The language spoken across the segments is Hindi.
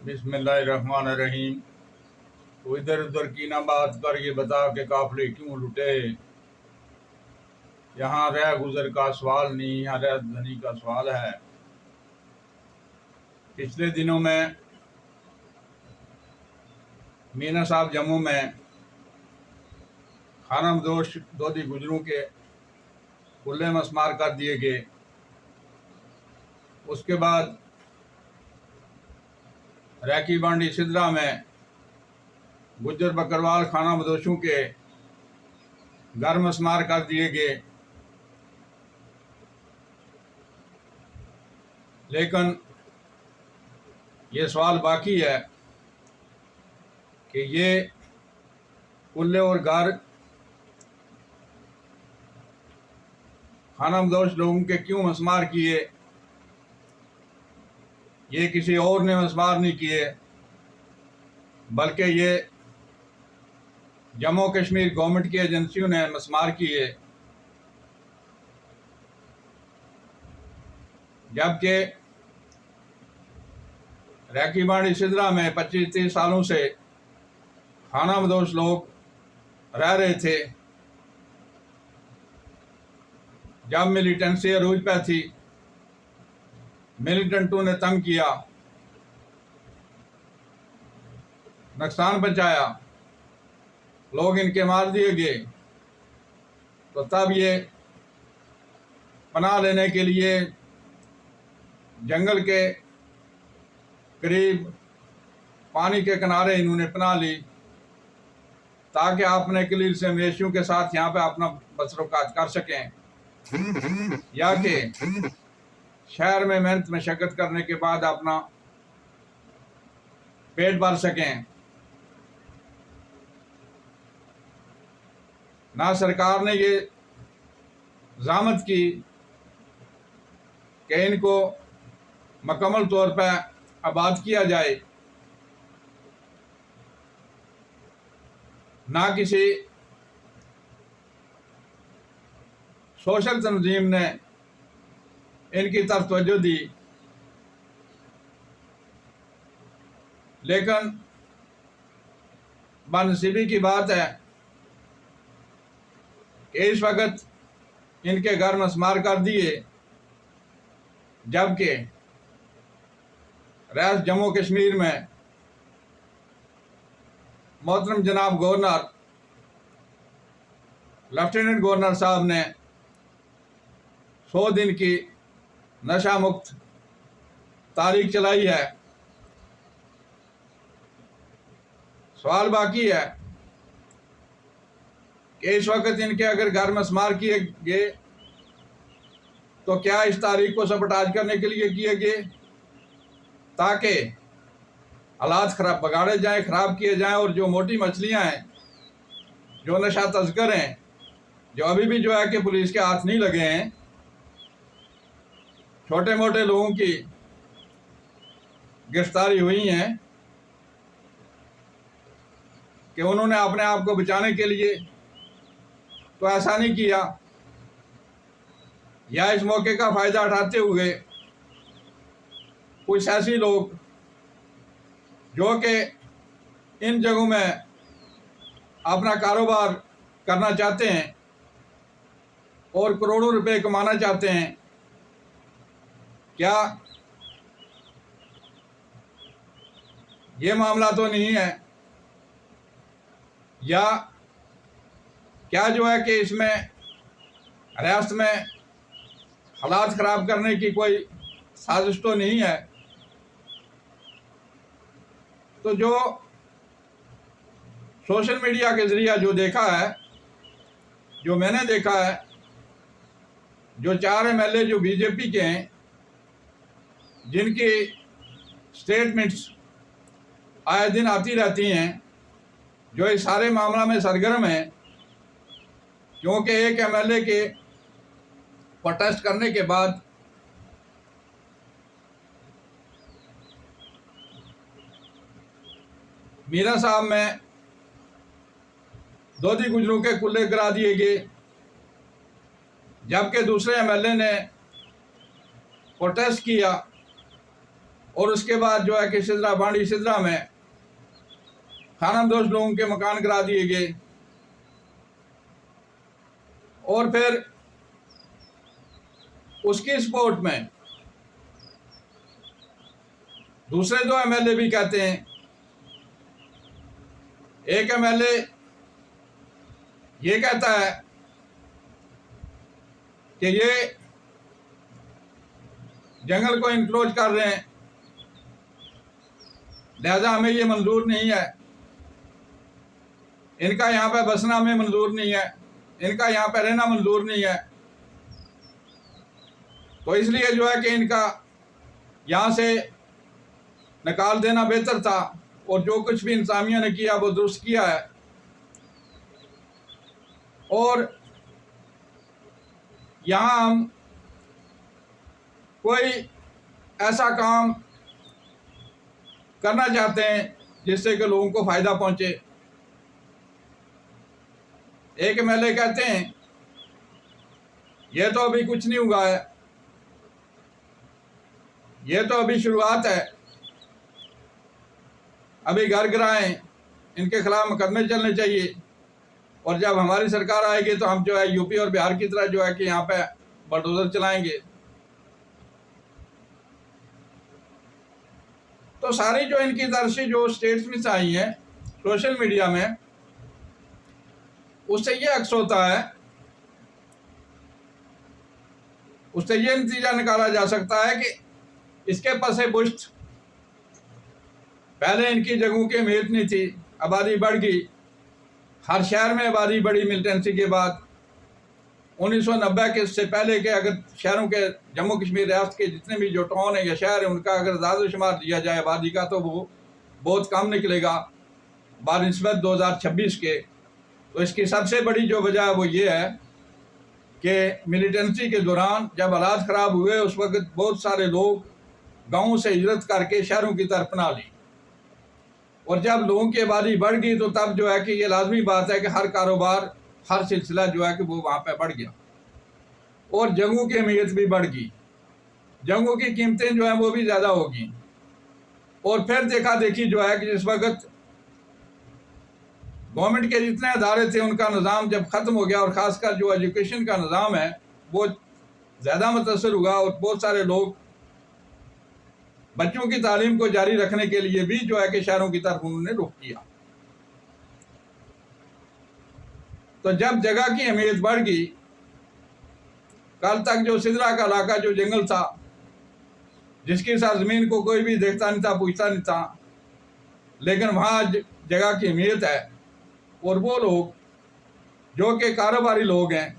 बिस्मिल्लाहिर्रहमानिर्रहीम। तो इधर उधर की ना बात कर ये बता के काफले क्यों लुटे। यहाँ रह गुजर का सवाल नहीं, यहाँ रह धनी का सवाल है। पिछले दिनों में मीना साहब जम्मू में खानाबदोश दोधी गुजरों के खुले मस्मार कर दिए गए। उसके बाद रैकी बांडी सिद्रा में गुज्जर बकरवाल खानाबदोशों के घर मस्मार कर दिए गए। लेकिन ये सवाल बाकी है कि ये कुल्ले और घर खानाबदोश लोगों के क्यों मस्मार किए। ये किसी और ने मस्मार नहीं किए, बल्कि ये जम्मू कश्मीर गवर्नमेंट की एजेंसियों ने मस्मार किए। जबकि रैकी बांडी सिद्रा में 25-30 सालों से खानाबदोश लोग रह रहे थे। जब मिलिटेंसी अरूज पे थी, मिलिटेंटों ने तंग किया, नुकसान पहुंचाया, लोग इनके मार दिए गए। तो तब ये पनाह लेने के लिए जंगल के करीब पानी के किनारे इन्होंने पनाह ली, ताकि अपने कलील से मवेशियों के साथ यहाँ पे अपना बसरोकात कर सकें, या कि शहर में मेहनत मशक्कत करने के बाद अपना पेट भर सकें। ना सरकार ने ये ज़ामत की कि इनको मुकम्मल तौर पर आबाद किया जाए, ना किसी सोशल तंजीम ने इनकी तरफ तवज्जो दी। लेकिन बदनसीबी की बात है कि इस वक्त इनके घर मस्मार कर दिए, जबकि रियासत जम्मू कश्मीर में मोहतरम जनाब गवर्नर लेफ्टिनेंट गवर्नर साहब ने 100 दिन की नशा मुक्त तारीख चलाई है। सवाल बाकी है कि इस वक्त इनके अगर घर मस्मार किए गए तो क्या इस तारीख को सबटाज करने के लिए किए गए, ताकि हालात खराब बगाड़े जाएं, ख़राब किए जाएं, और जो मोटी मछलियां हैं, जो नशा तस्कर हैं, जो अभी भी जो है कि पुलिस के हाथ नहीं लगे हैं, छोटे मोटे लोगों की गिरफ्तारी हुई हैं कि उन्होंने अपने आप को बचाने के लिए तो ऐसा नहीं किया, या इस मौके का फ़ायदा उठाते हुए कुछ ऐसे लोग जो कि इन जगहों में अपना कारोबार करना चाहते हैं और करोड़ों रुपए कमाना चाहते हैं, क्या ये मामला तो नहीं है, या क्या जो है कि इसमें रियासत में हालात ख़राब करने की कोई साजिश तो नहीं है। तो जो सोशल मीडिया के ज़रिए जो देखा है, जो मैंने देखा है, जो 4 MLA जो बीजेपी के हैं, जिनकी स्टेटमेंट्स आए दिन आती रहती हैं, जो इस सारे मामला में सरगर्म हैं, क्योंकि एक MLA के प्रोटेस्ट करने के बाद मीरा साहब में दोधी गुजरों के कुल्ले करा दिए गए, जबकि दूसरे MLA ने प्रोटेस्ट किया और उसके बाद जो है कि सिदरा बांडी सिदरा में खानाबदोश लोगों के मकान गिरा दिए गए। और फिर उसकी सपोर्ट में दूसरे दो एमएलए भी कहते हैं। एक एमएलए ये कहता है कि ये जंगल को इंक्लोज कर रहे हैं, लिहाजा हमें ये मंजूर नहीं है, इनका यहाँ पे बसना हमें मंजूर नहीं है, इनका यहाँ पे रहना मंजूर नहीं है। तो इसलिए जो है कि इनका यहाँ से निकाल देना बेहतर था, और जो कुछ भी इंतजामिया ने किया वो दुरुस्त किया है। और यहाँ हम कोई ऐसा काम करना चाहते हैं जिससे कि लोगों को फ़ायदा पहुँचे। एक एमएलए कहते हैं ये तो अभी कुछ नहीं हुआ है, ये तो अभी शुरुआत है, अभी घर गिराएं, इनके खिलाफ मुकदमे चलने चाहिए, और जब हमारी सरकार आएगी तो हम जो है यूपी और बिहार की तरह जो है कि यहाँ पे बलडोजर चलाएंगे। तो सारी जो इनकी तरफ से जो स्टेटमेंट्स आई हैं सोशल मीडिया में, उससे ये अक्स होता है, उससे ये नतीजा निकाला जा सकता है कि इसके पसे पुष्ट पहले इनकी जगहों की अहमियत नहीं थी, आबादी बढ़ गई, हर शहर में आबादी बढ़ी मिलिटेंसी के बाद। 1990 के से पहले के अगर शहरों के जम्मू कश्मीर रियासत के जितने भी जो टाउन है या शहर है उनका अगर ज़्यादा शुमार दिया जाए आबादी का तो वो बहुत कम निकलेगा बानिस्बत 2026 के। तो इसकी सबसे बड़ी जो वजह है वो ये है कि मिलिटेंसी के दौरान जब हालात ख़राब हुए उस वक्त बहुत सारे लोग गाँव से हिजरत करके शहरों की तरफ अपना ली, और जब लोगों की आबादी बढ़ गई तो तब जो है कि ये लाजमी बात है कि हर कारोबार हर सिलसिला जो है कि वो वहाँ पे बढ़ गया, और जगहों की अहमियत भी बढ़ गई, जगहों की कीमतें जो हैं वो भी ज़्यादा होगी। और फिर देखा देखी जो है कि जिस वक्त गवर्नमेंट के जितने अदारे थे उनका निज़ाम जब ख़त्म हो गया, और ख़ासकर जो एजुकेशन का निज़ाम है वो ज़्यादा मुतासर हुआ, और बहुत सारे लोग बच्चों की तालीम को जारी रखने के लिए भी जो है कि शहरों की तरफ उन्होंने रुख किया। तो जब जगह की अहमियत बढ़ गई, कल तक जो सिदरा का इलाका जो जंगल था जिसकी सरजमीन को कोई भी देखता नहीं था, पूछता नहीं था, लेकिन वहाँ जगह की अहमियत है। और वो लोग जो कि कारोबारी लोग हैं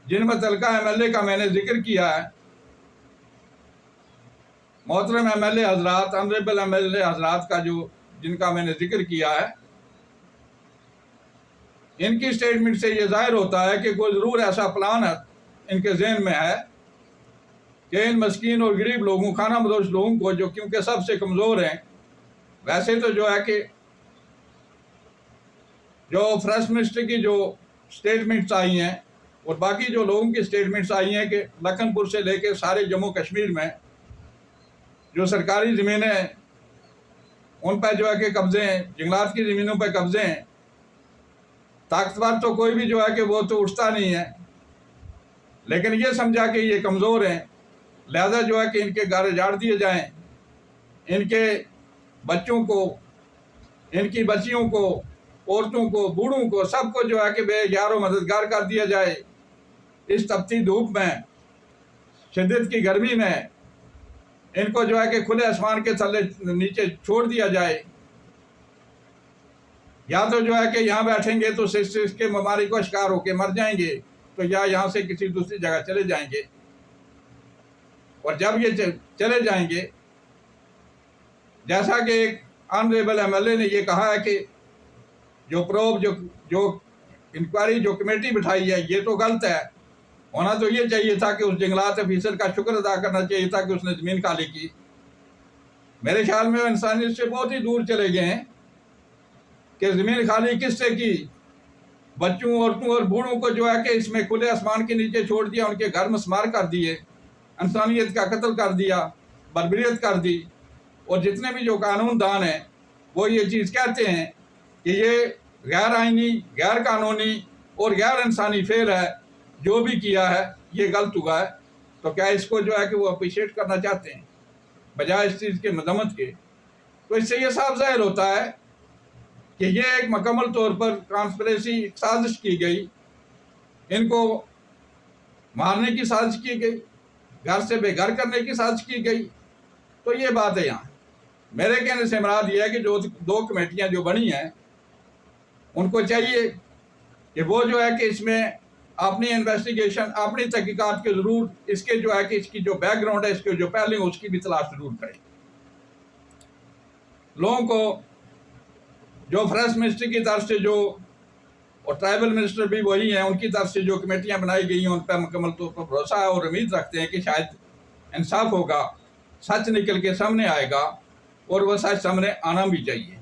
जिनमें तलका एमएलए का मैंने जिक्र किया है, मोहतरम एमएलए हजरात, ऑनरेबल एमएलए हजरात का जो जिनका मैंने जिक्र किया है, इनकी स्टेटमेंट से ये जाहिर होता है कि कोई ज़रूर ऐसा प्लान है इनके जहन में है कि इन मस्कीन और गरीब लोगों, खानाबदोश लोगों को, जो क्योंकि सबसे कमज़ोर हैं, वैसे तो जो है कि जो फर्स्ट मिनिस्टर की जो स्टेटमेंट्स आई हैं और बाकी जो लोगों की स्टेटमेंट्स आई हैं कि लखनपुर से लेकर सारे जम्मू कश्मीर में जो सरकारी ज़मीनें हैं उन पर जो है कि कब्ज़े हैं, जंगलात की ज़मीनों पर कब्ज़े हैं। ताकतवर तो कोई भी जो है कि वो तो उठता नहीं है, लेकिन ये समझा कि ये कमज़ोर हैं, लिहाजा जो है कि इनके घर उजाड़ दिए जाएं, इनके बच्चों को, इनकी बच्चियों को, औरतों को, बूढ़ों को, सबको जो है कि बेयारो मददगार कर दिया जाए। इस तपती धूप में, शिद्दत की गर्मी में इनको जो है कि खुले आसमान के थल्ले नीचे छोड़ दिया जाए, या तो जो है कि यहाँ बैठेंगे तो इसके बीमारी का शिकार होकर मर जाएंगे, तो या यहाँ से किसी दूसरी जगह चले जाएंगे। और जब ये चले जाएंगे, जैसा कि एक ऑनरेबल एमएलए ने ये कहा है कि जो प्रोब जो इंक्वायरी जो कमेटी बिठाई है ये तो गलत है, होना तो ये चाहिए था कि उस जंगलात अफीसर का शुक्र अदा करना चाहिए था कि उसने ज़मीन खाली की। मेरे ख्याल में वो इंसानियत से बहुत ही दूर चले गए हैं कि ज़मीन खाली किससे की, बच्चों, औरतों और बूढ़ों को जो है कि इसमें खुले आसमान के नीचे छोड़ दिया, उनके घर मस्मार कर दिए, इंसानियत का कत्ल कर दिया। बरबरीत कर दी। और जितने भी जो कानून दान हैं वो ये चीज़ कहते हैं कि ये गैर आइनी, गैर कानूनी और गैर इंसानी फेल है, जो भी किया है ये गलत हुआ है। तो क्या इसको जो है कि वो अप्रिशिएट करना चाहते हैं बजाय इस चीज़ के मजम्मत के? तो इससे ये साफ ज़ाहिर होता है कि ये एक मुकम्मल तौर पर कॉन्स्पिरेसी साजिश की गई, इनको मारने की साजिश की गई, घर से बेघर करने की साजिश की गई। तो ये बात है यहाँ। मेरे कहने से मुराद ये है कि जो 2 कमेटियाँ जो बनी हैं उनको चाहिए कि वो जो है कि इसमें अपनी इन्वेस्टिगेशन, अपनी तहकीकात के ज़रूर इसके जो है कि इसकी जो बैकग्राउंड है, इसके जो पहले उसकी भी तलाश ज़रूर करें। लोगों को जो फॉरेस्ट मिनिस्ट्री की तरफ से जो, और ट्राइबल मिनिस्टर भी वही हैं, उनकी तरफ से जो कमेटियां बनाई गई हैं उन पर मुकम्मल तौर पर भरोसा है और उम्मीद रखते हैं कि शायद इंसाफ होगा, सच निकल के सामने आएगा और वह सच सामने आना भी चाहिए।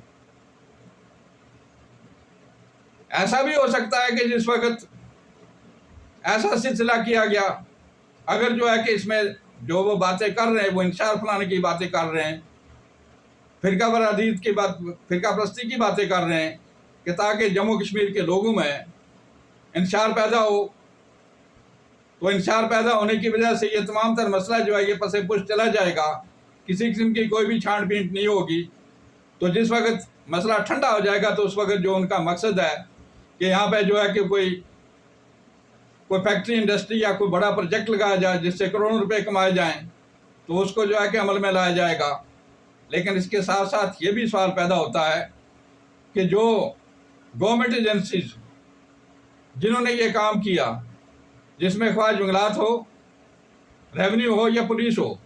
ऐसा भी हो सकता है कि जिस वक्त ऐसा सिलसिला किया गया, अगर जो है कि इसमें जो वो बातें कर रहे हैं, वो इंसाफ फलाने की बातें कर रहे हैं, फिरका बरादरीत की बात, फिरका परस्ती की बातें कर रहे हैं कि ताकि जम्मू कश्मीर के लोगों में इंशार पैदा हो, तो इंशार पैदा होने की वजह से ये तमाम तर मसला जो है ये पसे पुश चला जाएगा, किसी किस्म की कोई भी छांट पीट नहीं होगी। तो जिस वक्त मसला ठंडा हो जाएगा तो उस वक्त जो उनका मकसद है कि यहाँ पे जो है कि कोई फैक्ट्री इंडस्ट्री या कोई बड़ा प्रोजेक्ट लगाया जाए जिससे करोड़ों रुपए कमाए जाएं, तो उसको जो है कि अमल में लाया जाएगा। लेकिन इसके साथ साथ ये भी सवाल पैदा होता है कि जो गवर्नमेंट एजेंसीज जिन्होंने ये काम किया, जिसमें ख्वाह जंगलात हो, रेवेन्यू हो या पुलिस हो,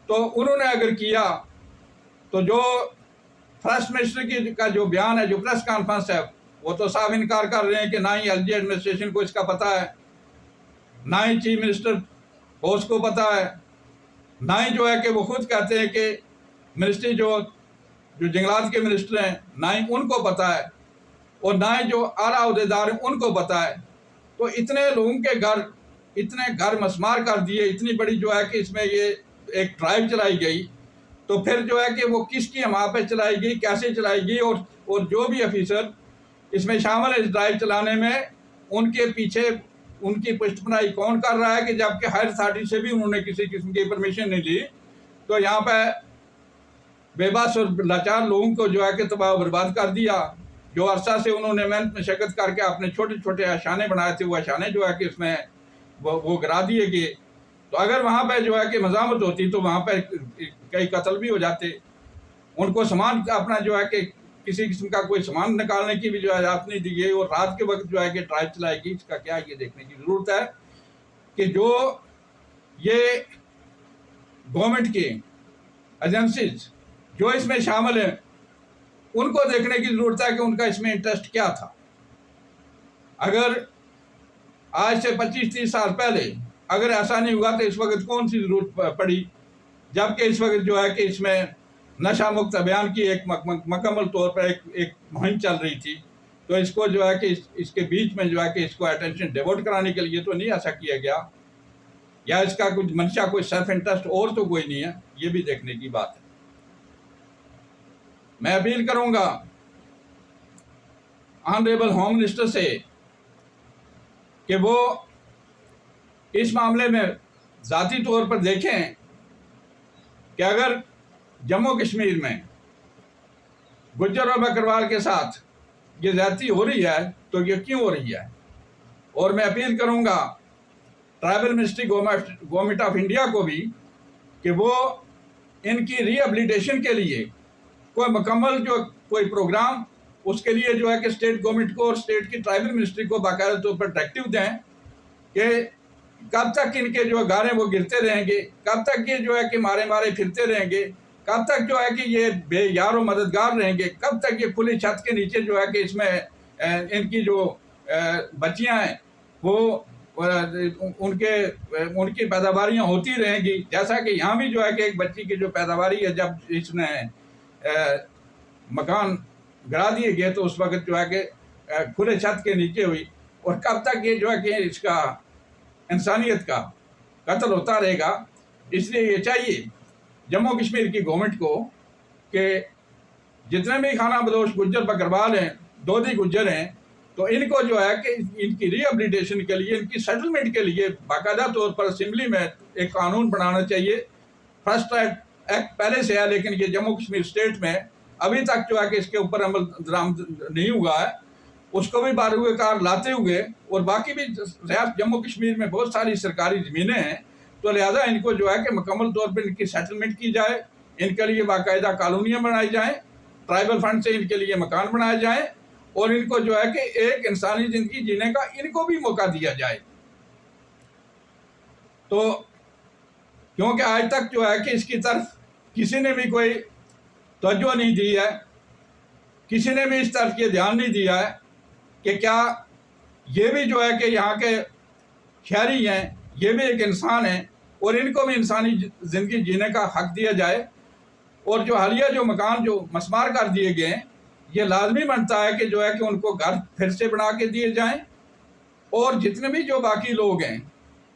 तो उन्होंने अगर किया तो जो फॉरेस्ट मिनिस्टर का जो बयान है, जो प्रेस कॉन्फ्रेंस है, वो तो साफ इनकार कर रहे हैं कि ना ही एलजी एडमिनिस्ट्रेशन को इसका पता है, ना ही चीफ मिनिस्टर बोस को पता है, ना ही जो है कि वो खुद कहते हैं कि मिनिस्ट्री जो जंगलात के मिनिस्टर हैं, ना ही उनको पता है और ना ही जो आला अहदेदार हैं उनको पता है। तो इतने लोगों के इतने घर मसमार कर दिए, इतनी बड़ी जो है कि इसमें ये एक ड्राइव चलाई गई, तो फिर जो है कि वो किसकी वहाँ पे चलाई गई, कैसे चलाई गई, और जो भी ऑफिसर इसमें शामिल है इस ड्राइव चलाने में, उनके पीछे उनकी पुष्टपनाई कौन कर रहा है कि जबकि हायर अथॉरिटी से भी उन्होंने किसी किस्म की परमिशन नहीं ली। तो यहाँ पे बेबस और लाचार लोगों को जो है कि तबाह बर्बाद कर दिया। जो अरसा से उन्होंने मेहनत मशक्क़त करके अपने छोटे छोटे आशाने बनाए थे, वो आशाने जो है कि इसमें वो गिरा दिए गए। तो अगर वहाँ पे जो है कि मज़ामत होती तो वहाँ पे कई कत्ल भी हो जाते। उनको सामान अपना जो है कि किसी किस्म का कोई सामान निकालने की भी जो है इजाज़त नहीं दी गई, और रात के वक्त जो है कि ड्राइव चलाएगी, इसका क्या ये देखने की ज़रूरत है कि जो ये गवर्नमेंट की एजेंसीज जो इसमें शामिल हैं उनको देखने की ज़रूरत है कि उनका इसमें इंटरेस्ट क्या था। अगर आज से 25-30 साल पहले अगर ऐसा नहीं हुआ तो इस वक्त कौन सी ज़रूरत पड़ी, जबकि इस वक्त जो है कि इसमें नशा मुक्त अभियान की एक मुकम्मल तौर पर एक मुहिम चल रही थी। तो इसको जो है कि इसके बीच में जो है कि इसको अटेंशन डिवोट कराने के लिए तो नहीं ऐसा किया गया, या इसका कुछ मंशा, कोई सेल्फ इंटरेस्ट और तो कोई नहीं है, ये भी देखने की बात है। मैं अपील करूंगा ऑनरेबल होम मिनिस्टर से कि वो इस मामले में ज़ाती तौर पर देखें कि अगर जम्मू कश्मीर में गुज्जर और बकरवाल के साथ ये ज़्यादती हो रही है तो ये क्यों हो रही है। और मैं अपील करूंगा tribal ministry, government of India को भी कि वो इनकी रिहेबिलिटेशन के लिए कोई मुकम्मल जो कोई प्रोग्राम, उसके लिए जो है कि स्टेट गवर्नमेंट को और स्टेट की ट्राइबल मिनिस्ट्री को बाकायदा तौर पर डायरेक्टिव दें कि कब तक इनके जो गारे वो गिरते रहेंगे, कब तक ये जो है कि मारे मारे फिरते रहेंगे, कब तक जो है कि ये बेयार मददगार रहेंगे, कब तक ये खुली छत के नीचे जो है कि इसमें इनकी जो बच्चियां हैं वो उनकी पैदावारियाँ होती रहेंगी। जैसा कि यहाँ भी जो है कि एक बच्ची की जो पैदावारी है, जब इसने मकान गिरा दिए गए तो उस वक्त जो है कि खुले छत के नीचे हुई, और कब तक ये जो है कि इसका इंसानियत का कत्ल होता रहेगा। इसलिए ये चाहिए जम्मू कश्मीर की गवर्नमेंट को कि जितने भी खाना बदोश गुज्जर बकरवाल हैं, दोधी गुज्जर हैं, तो इनको जो है कि इनकी रिहेबिलिटेशन के लिए, इनकी सेटलमेंट के लिए बाकायदा तौर पर असेंबली में एक कानून बनाना चाहिए। फर्स्ट एक्ट पहले से है, लेकिन ये जम्मू कश्मीर स्टेट में अभी तक जो है कि इसके ऊपर अमल दरामद नहीं हुआ है। उसको भी बारूकार लाते हुए, और बाकी भी रियासत जम्मू कश्मीर में बहुत सारी सरकारी ज़मीनें हैं, तो लिहाजा इनको जो है कि मुकम्मल तौर पर इनकी सेटलमेंट की जाए, इनके लिए बाकायदा कॉलोनियाँ बनाई जाएँ, ट्राइबल फंड से इनके लिए मकान बनाए जाएँ, और इनको जो है कि एक इंसानी ज़िंदगी जीने का इनको भी मौका दिया जाए। तो क्योंकि आज तक जो है कि इसकी तरफ किसी ने भी कोई तवज्जो नहीं दी है, किसी ने भी इस तरफ ये ध्यान नहीं दिया है कि क्या ये भी जो है कि यहाँ के शहरी हैं, ये भी एक इंसान है, और इनको भी इंसानी ज़िंदगी जीने का हक दिया जाए। और जो हालिया जो मकान जो मसमार कर दिए गए हैं, ये लाजमी बनता है कि जो है कि उनको घर फिर से बना के दिए जाएं, और जितने भी जो बाकी लोग हैं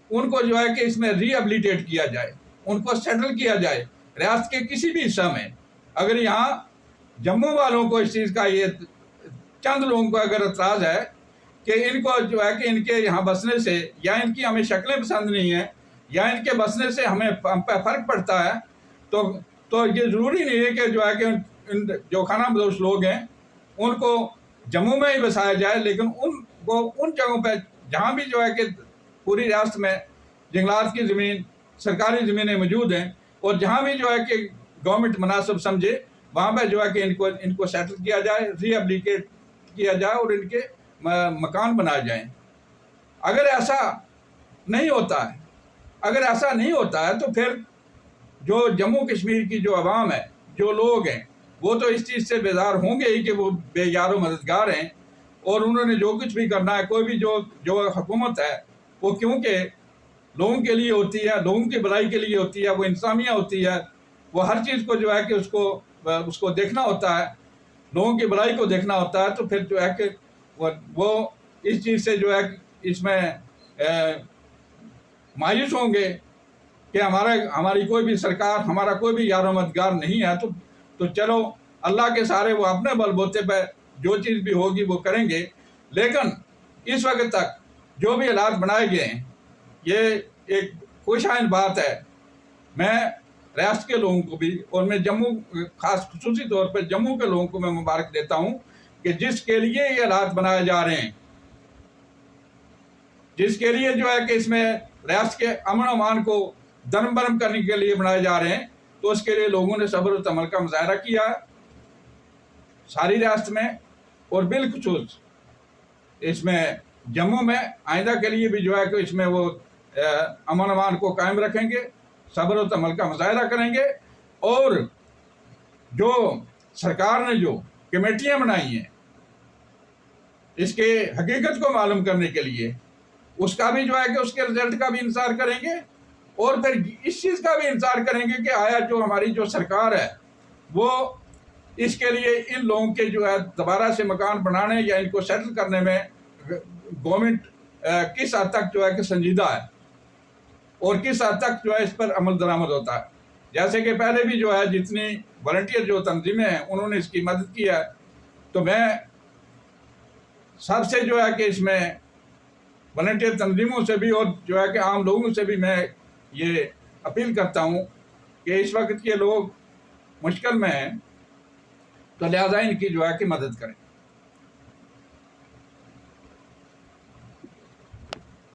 उनको जो है कि इसमें रिहेबिलिटेट किया जाए, उनको सेटल किया जाए रियासत के किसी भी हिस्सा में। अगर यहाँ जम्मू वालों को इस चीज़ का, ये चंद लोगों को अगर एतराज़ है कि इनको जो है कि इनके यहाँ बसने से, या इनकी हमें शक्लें पसंद नहीं हैं, या इनके बसने से हमें हम पर फ़र्क पड़ता है, तो ये ज़रूरी नहीं है कि जो है कि इन जो खाना बदोश लोग हैं उनको जम्मू में ही बसाया जाए, लेकिन उनको उन जगहों पर जहाँ भी जो है कि पूरी रियासत में जंगलात की ज़मीन, सरकारी ज़मीनें मौजूद हैं, और जहाँ भी जो है कि गवर्नमेंट मुनासिब समझे वहाँ पर जो है कि इनको सेटल किया जाए, रिहेबिलिटेट किया जाए, और इनके मकान बनाए जाएं। अगर ऐसा नहीं होता है, तो फिर जो जम्मू कश्मीर की जो आवाम है, जो लोग हैं, वो तो इस चीज़ से बेजार होंगे ही कि वो बेयारो मददगार हैं, और उन्होंने जो कुछ भी करना है, कोई भी जो हुकूमत है वो क्योंकि लोगों के लिए होती है, लोगों की भलाई के लिए होती है, वो इंसानियत होती है, वो हर चीज़ को जो है कि उसको देखना होता है, लोगों की भलाई को देखना होता है। तो फिर जो है कि वो इस चीज़ से जो है इसमें मायूस होंगे कि हमारी कोई भी सरकार, हमारा कोई भी यारो मददगार नहीं है। तो चलो अल्लाह के सहारे वो अपने बलबूते पर जो चीज़ भी होगी वो करेंगे। लेकिन इस वक्त तक जो भी हालात बनाए गए हैं, ये एक खुशहाइन बात है। मैं रियासत के लोगों को भी, और मैं जम्मू खास खुसूसी तौर पर जम्मू के लोगों को मैं मुबारक देता हूँ कि जिसके लिए ये हालात बनाए जा रहे हैं, जिसके लिए जो है कि इसमें रियासत के अमन अमान को दरम बरम करने के लिए बनाए जा रहे हैं, तो उसके लिए लोगों ने सब्र और तमल का मुजाहरा किया सारी रियासत में, और बिलखुसूस इसमें जम्मू में आइंदा के लिए भी जो है कि इसमें वो अमन अमान को कायम रखेंगे, सब्र और तमल का मुजाहरा करेंगे। और जो सरकार ने जो कमेटियाँ बनाई हैं इसके हकीकत को मालूम करने के लिए, उसका भी जो है कि उसके रिजल्ट का भी इंतज़ार करेंगे, और फिर इस चीज़ का भी इंतज़ार करेंगे कि आया जो हमारी जो सरकार है वो इसके लिए इन लोगों के जो है दोबारा से मकान बनाने या इनको सेटल करने में गवर्नमेंट किस हद तक जो है कि संजीदा है, और किस हद तक जो है इस पर अमल दरामद होता है। जैसे कि पहले भी जो है जितनी वॉलंटियर जो तंजीमें हैं उन्होंने इसकी मदद की है, तो मैं सबसे जो है कि इसमें वॉलंटियर तंजीमों से भी, और जो है कि आम लोगों से भी मैं ये अपील करता हूँ कि इस वक्त के लोग मुश्किल में हैं, तो लिहाजा इनकी जो है कि मदद करें।